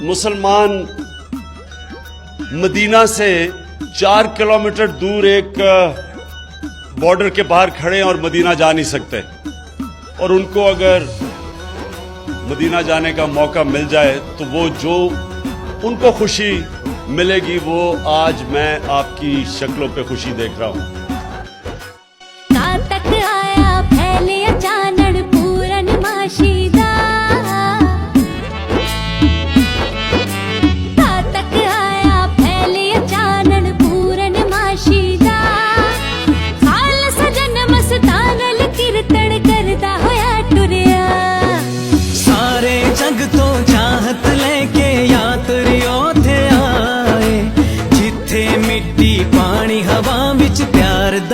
मुसलमान मदीना से 4 किलोमीटर दूर एक बॉर्डर के बाहर खड़े हैं और मदीना जा नहीं सकते, और उनको अगर मदीना जाने का मौका मिल जाए तो वो जो उनको खुशी मिलेगी वो आज मैं आपकी शक्लों पे खुशी देख रहा हूं।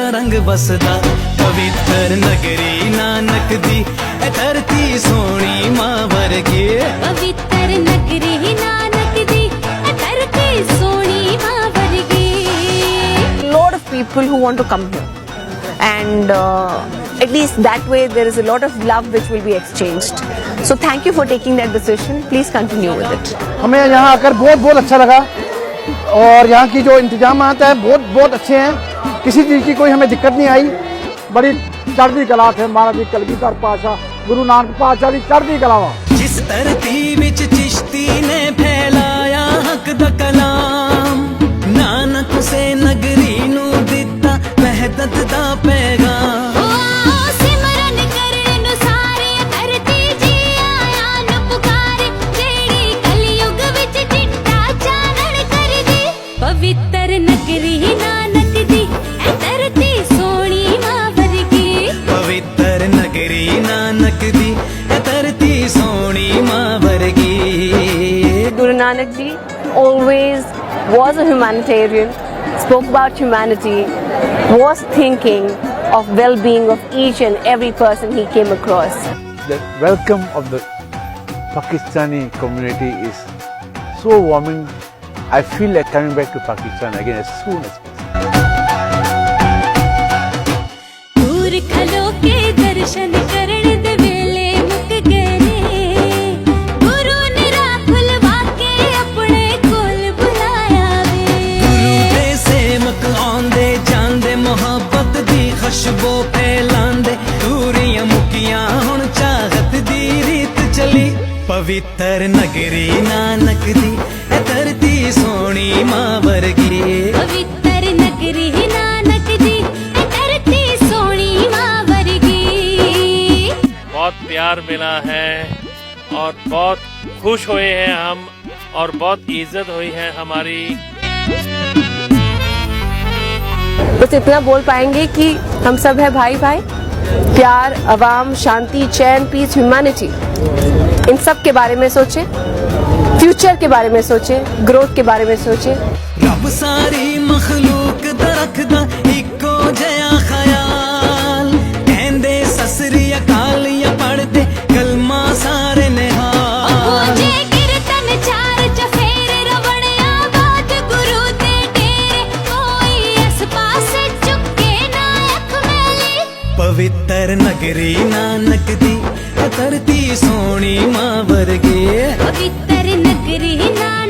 रंग बसदा पवित्र नगरी नानक दी धरती सोनी मां वर्गी। पवित्र नगरी नानक दी धरती सोनी मां वर्गी। Lot of people who want to come here, and at least that way there is a lot of love which will be exchanged. So thank you for taking that decision. Please continue with it. हमें यहाँ आकर बहुत अच्छा लगा, और यहाँ की जो इंतजाम आता है बहुत अच्छे हैं। किसी चीज़ की कोई हमें दिक्कत नहीं आई। बड़ी चढ़ती कला थे महाराज कलगीधर पातशाह गुरु नानक पातशाह की चढ़ती कला वा। जिस धरती विच चिश्ती ने फैलाया हक दा कलाम, नानक से नगरी नू दिता वहदत दा पैगाम। पवित्र नगरी नानक दी धरती सोनी मां वर्गी। पवित्र नगरी नानक दी धरती सोनी मां वर्गी। Guru Nanak Ji always was a humanitarian, spoke about humanity, was thinking of well-being of each and every person he came across. The welcome of the Pakistani community is so warming. I feel like coming back to Pakistan again as soon as possible. दूर खलो के दर्शन करण दे वेले मुक गए, गुरु ने राह खुलवा के अपने कोल बुलाया वे। गुरु दे सेवक आंदे जांदे मोहब्बत दी खुशबू फैलांदे, दूरियां मुकियां हुण चाहत दी रीत चली। पवित्र नगरी नानक दी धरती सोनी मां वर्गी। पवित्र नगरी नानक दी धरती सोनी मां वर्गी। बहुत प्यार मिला है और बहुत खुश हुए हैं हम, और बहुत इज्जत हुई है हमारी। बस इतना बोल पाएंगे कि हम सब है भाई भाई, प्यार, आवाम, शांति, चैन, पीस, ह्यूमैनिटी, इन सब के बारे में सोचें, फ्यूचर के बारे में सोचें, ग्रोथ के बारे में सोचें। रब सारी मखलूक दा रखदा इको जया ख्याल, कहंदे ससरी अकाल या पढ़दे कलमा सारे निहाल। जे कीर्तन चार चफेर रवण आबाद गुरु दे डेरे, कोई इस पास चुके ना अख मेली। पवित्र नगरी नानक दी धरती सोनी मां वर्गी। पवित्र नगरी नानक